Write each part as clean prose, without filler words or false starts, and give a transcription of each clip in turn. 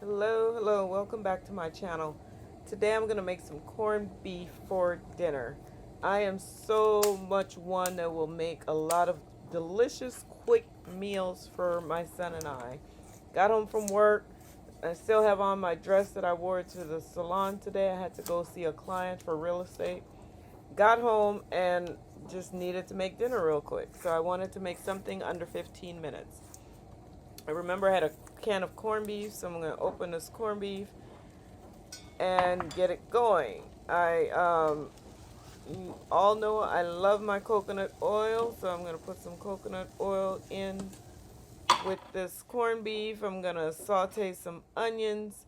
Hello, welcome back to my channel. Today I'm going to make some corned beef for dinner. I am so much one that will make a lot of delicious quick meals for my son and I. Got home from work. I still have on my dress that I wore to the salon today. I had to go see a client for real estate. Got home and just needed to make dinner real quick. So I wanted to make something under 15 minutes. I remember I had a can of corned beef, so I'm going to open this corned beef and get it going. You all know I love my coconut oil, so I'm going to put some coconut oil in with this corned beef. I'm going to saute some onions.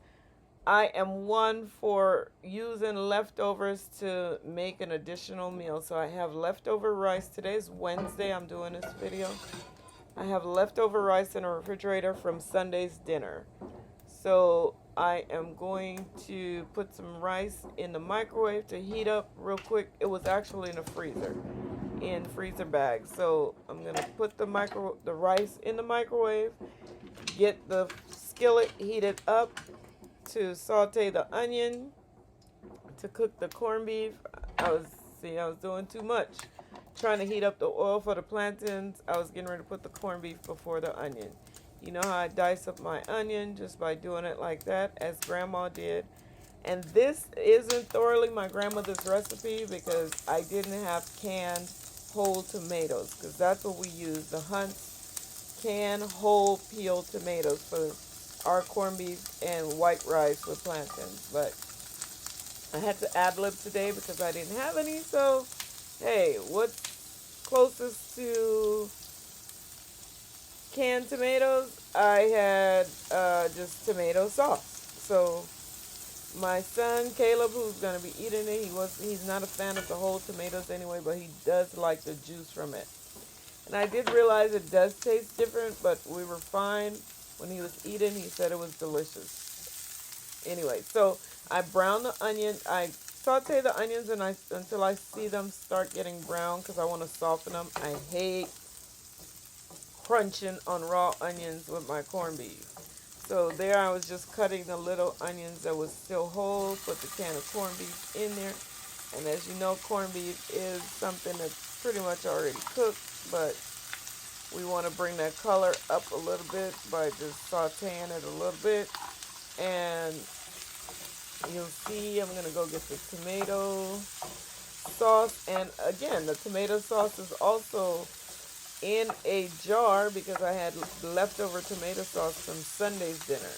I am one for using leftovers to make an additional meal. So I have leftover rice. Today's Wednesday, I'm doing this video. I have leftover rice in a refrigerator from Sunday's dinner. So I am going to put some rice in the microwave to heat up real quick. It was actually in a freezer, in freezer bags. So I'm going to put the rice in the microwave, get the skillet heated up to saute the onion, to cook the corned beef. I was doing too much. Trying to heat up the oil for the plantains. I was getting ready to put the corned beef before the onion. You know how I dice up my onion just by doing it like that, as grandma did. And this isn't thoroughly my grandmother's recipe because I didn't have canned whole tomatoes, because that's what we use, the Hunt's canned whole peeled tomatoes for our corned beef and white rice with plantains. But I had to ad-lib today because I didn't have any, so hey, what's closest to canned tomatoes? I had just tomato sauce. So my son Caleb, who's gonna be eating it, he's not a fan of the whole tomatoes anyway, but he does like the juice from it. And I did realize it does taste different, but we were fine. When he was eating, he said it was delicious. Anyway, so I brown the onion. I saute the onions until I see them start getting brown, because I want to soften them. I hate crunching on raw onions with my corned beef. So there I was just cutting the little onions that was still whole, put the can of corned beef in there. And as you know, corned beef is something that's pretty much already cooked, but we want to bring that color up a little bit by just sauteing it a little bit. And you'll see I'm going to go get the tomato sauce. And again, the tomato sauce is also in a jar because I had leftover tomato sauce from Sunday's dinner.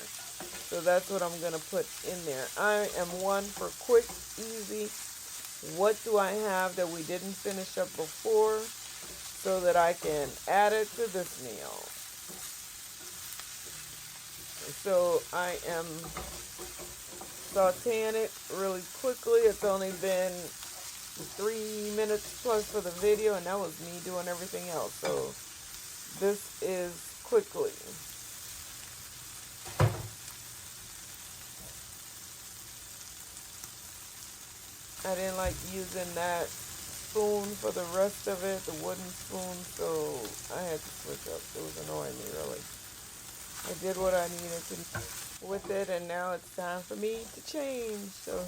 So that's what I'm going to put in there. I am one for quick, easy. What do I have that we didn't finish up before so that I can add it to this meal? So I am sauteing it really quickly. It's only been 3 minutes plus for the video, and that was me doing everything else. So this is quickly. I didn't like using that spoon for the rest of it, the wooden spoon, so I had to switch up. It was annoying me, really. I did what I needed to with it, and now it's time for me to change. So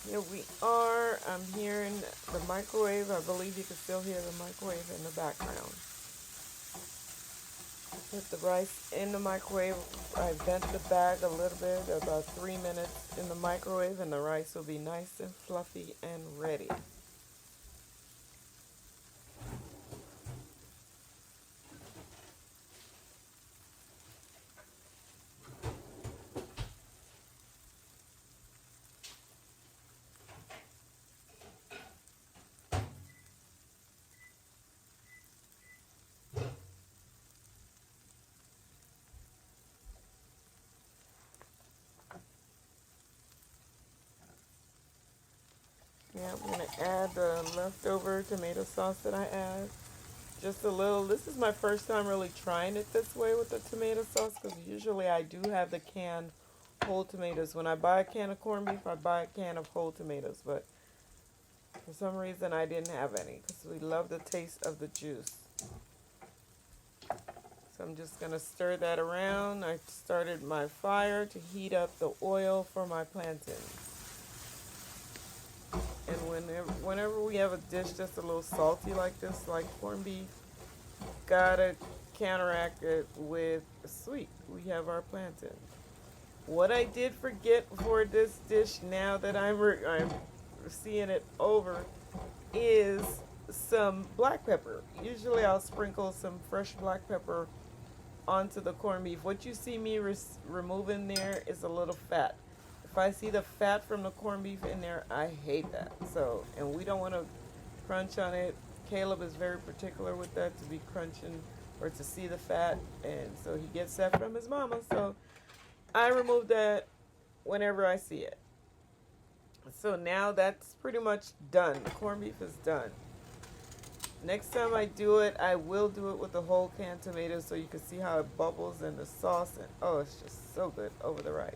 here we are. I'm hearing the microwave. I believe you can still hear the microwave in the background. Put the rice in the microwave. I vent the bag a little bit, about 3 minutes in the microwave, and the rice will be nice and fluffy and ready. Yeah, I'm going to add the leftover tomato sauce that I add. Just a little. This is my first time really trying it this way with the tomato sauce, because usually I do have the canned whole tomatoes. When I buy a can of corned beef, I buy a can of whole tomatoes. But for some reason, I didn't have any because we love the taste of the juice. So I'm just going to stir that around. I started my fire to heat up the oil for my plantains. And whenever we have a dish that's a little salty like this, like corned beef, gotta counteract it with sweet. We have our plantain. What I did forget for this dish, now that I'm seeing it over, is some black pepper. Usually I'll sprinkle some fresh black pepper onto the corned beef. What you see me removing there is a little fat. If I see the fat from the corned beef in there, I hate that. So, and we don't want to crunch on it. Caleb is very particular with that, to be crunching or to see the fat, and so he gets that from his mama. So I remove that whenever I see it. So now that's pretty much done. The corned beef is done. Next time I do it, I will do it with the whole canned tomatoes so you can see how it bubbles in the sauce. And oh, it's just so good over the rice.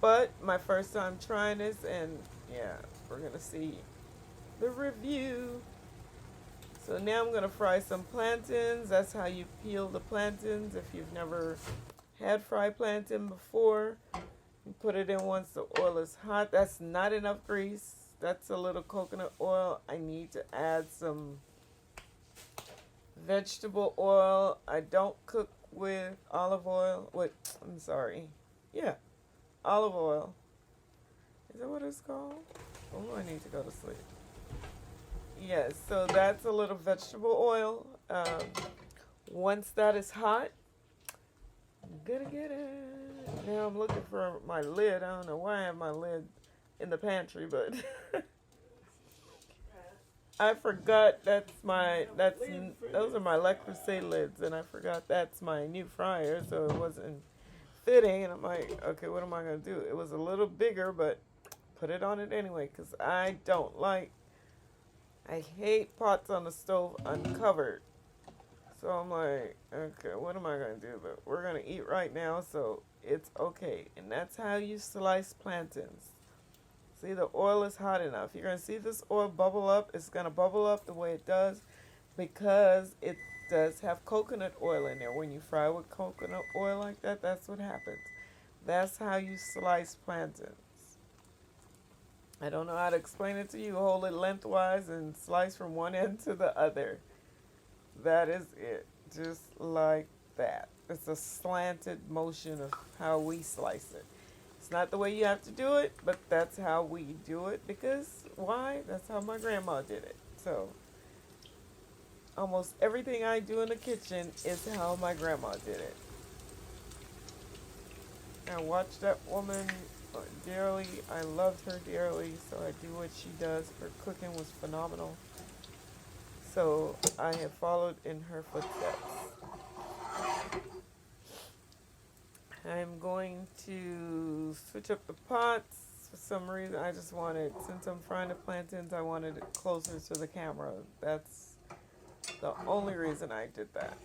But my first time trying this, and yeah, we're going to see the review. So now I'm going to fry some plantains. That's how you peel the plantains. If you've never had fried plantain before, you put it in once the oil is hot. That's not enough grease. That's a little coconut oil. I need to add some vegetable oil. I don't cook with olive oil. Yeah, olive oil. Is that what it's called? Oh, I need to go to sleep. Yes, so that's a little vegetable oil. Once that is hot, I'm gonna get it. Now I'm looking for my lid. I don't know why I have my lid in the pantry, but I forgot those are my Le Creuset lids, and I forgot that's my new fryer, so it wasn't fitting, and I'm like, okay, what am I going to do? It was a little bigger, but put it on it anyway, because I hate pots on the stove uncovered. So I'm like, okay, what am I going to do? But we're going to eat right now, so it's okay. And that's how you slice plantains. See, the oil is hot enough. You're going to see this oil bubble up. It's going to bubble up the way it does because it does have coconut oil in there. When you fry with coconut oil like that, that's what happens. That's how you slice plantains. I don't know how to explain it to you. Hold it lengthwise and slice from one end to the other. That is it. Just like that. It's a slanted motion of how we slice it. It's not the way you have to do it, but that's how we do it. Because, why? That's how my grandma did it. So, almost everything I do in the kitchen is how my grandma did it. I watched that woman dearly. I loved her dearly, so I do what she does. Her cooking was phenomenal. So, I have followed in her footsteps. I'm going to switch up the pots. For some reason, I just wanted, since I'm frying the plantains, I wanted it closer to the camera. That's the only reason I did that.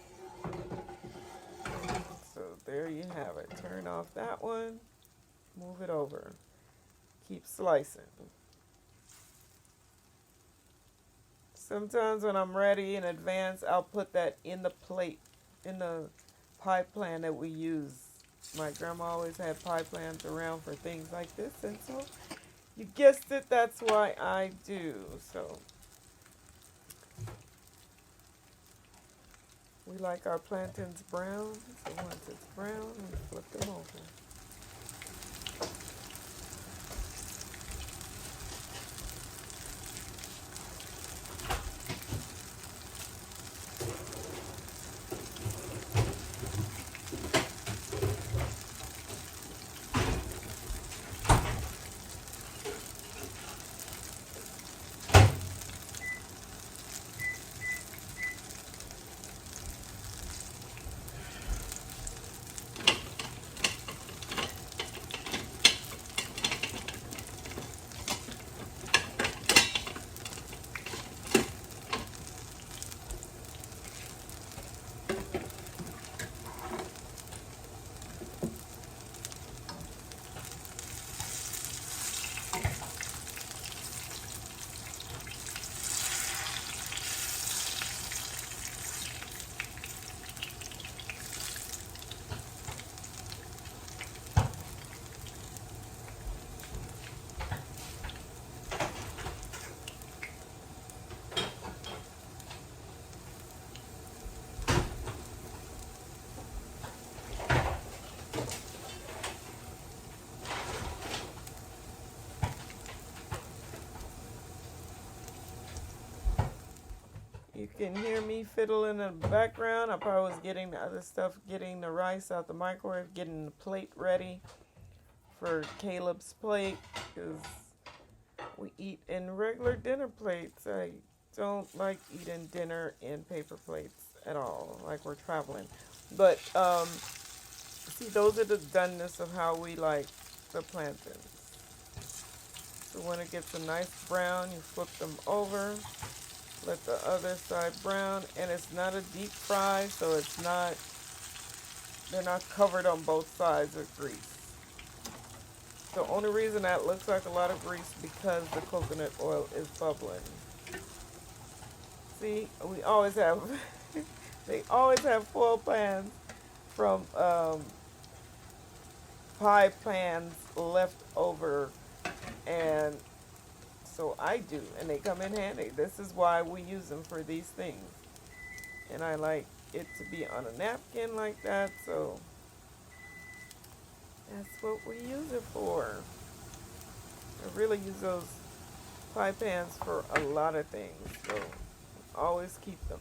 So there you have it. Turn off that one. Move it over. Keep slicing. Sometimes when I'm ready in advance, I'll put that in the plate, in the pie plan that we use. My grandma always had pie plans around for things like this, and so you guessed it, that's why I do. So we like our plantains brown, so once it's brown, we flip them over. can hear me fiddling in the background. I probably was getting the other stuff, getting the rice out the microwave, getting the plate ready for Caleb's plate, because we eat in regular dinner plates. I don't like eating dinner in paper plates at all, like we're traveling. But see, those are the doneness of how we like the plantains. So when it gets a nice brown, you flip them over, let the other side brown, and it's not a deep fry, so they're not covered on both sides with grease. The only reason that looks like a lot of grease because the coconut oil is bubbling. See, we always have, they always have foil pans from pie pans left over, and so I do, and they come in handy. This is why we use them for these things. And I like it to be on a napkin like that, so that's what we use it for. I really use those pie pans for a lot of things, so always keep them.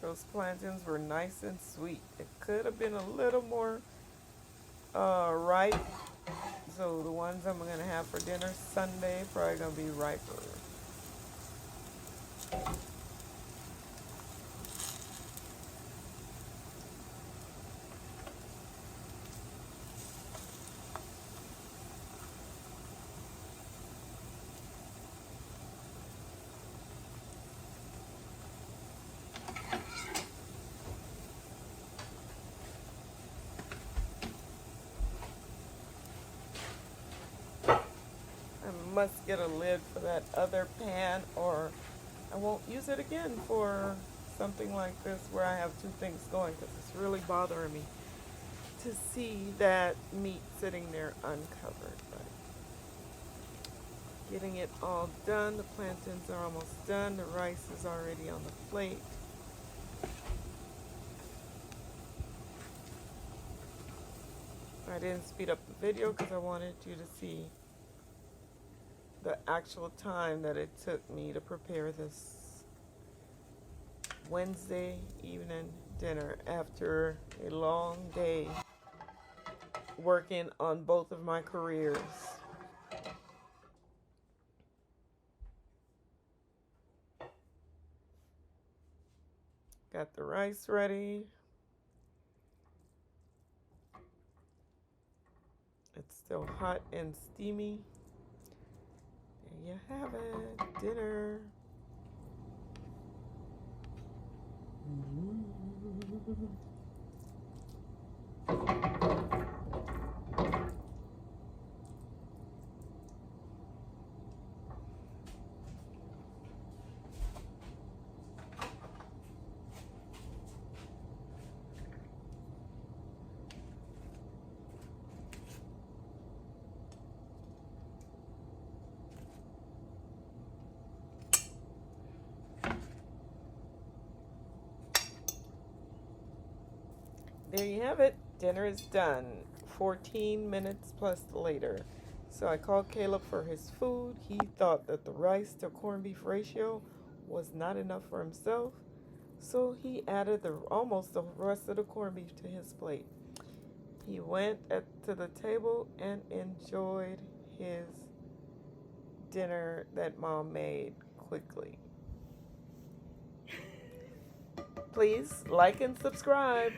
Those plantains were nice and sweet. It could have been a little more ripe. So the ones I'm going to have for dinner Sunday probably going to be riper. I must get a lid for that other pan, or I won't use it again for something like this where I have two things going, because it's really bothering me to see that meat sitting there uncovered. But getting it all done. The plantains are almost done. The rice is already on the plate. I didn't speed up the video because I wanted you to see the actual time that it took me to prepare this Wednesday evening dinner after a long day working on both of my careers. Got the rice ready. It's still hot and steamy. There you have it, dinner. There you have it. Dinner is done. 14 minutes plus later. So I called Caleb for his food. He thought that the rice to corned beef ratio was not enough for himself. So he added almost the rest of the corned beef to his plate. He went to the table and enjoyed his dinner that Mom made quickly. Please like and subscribe.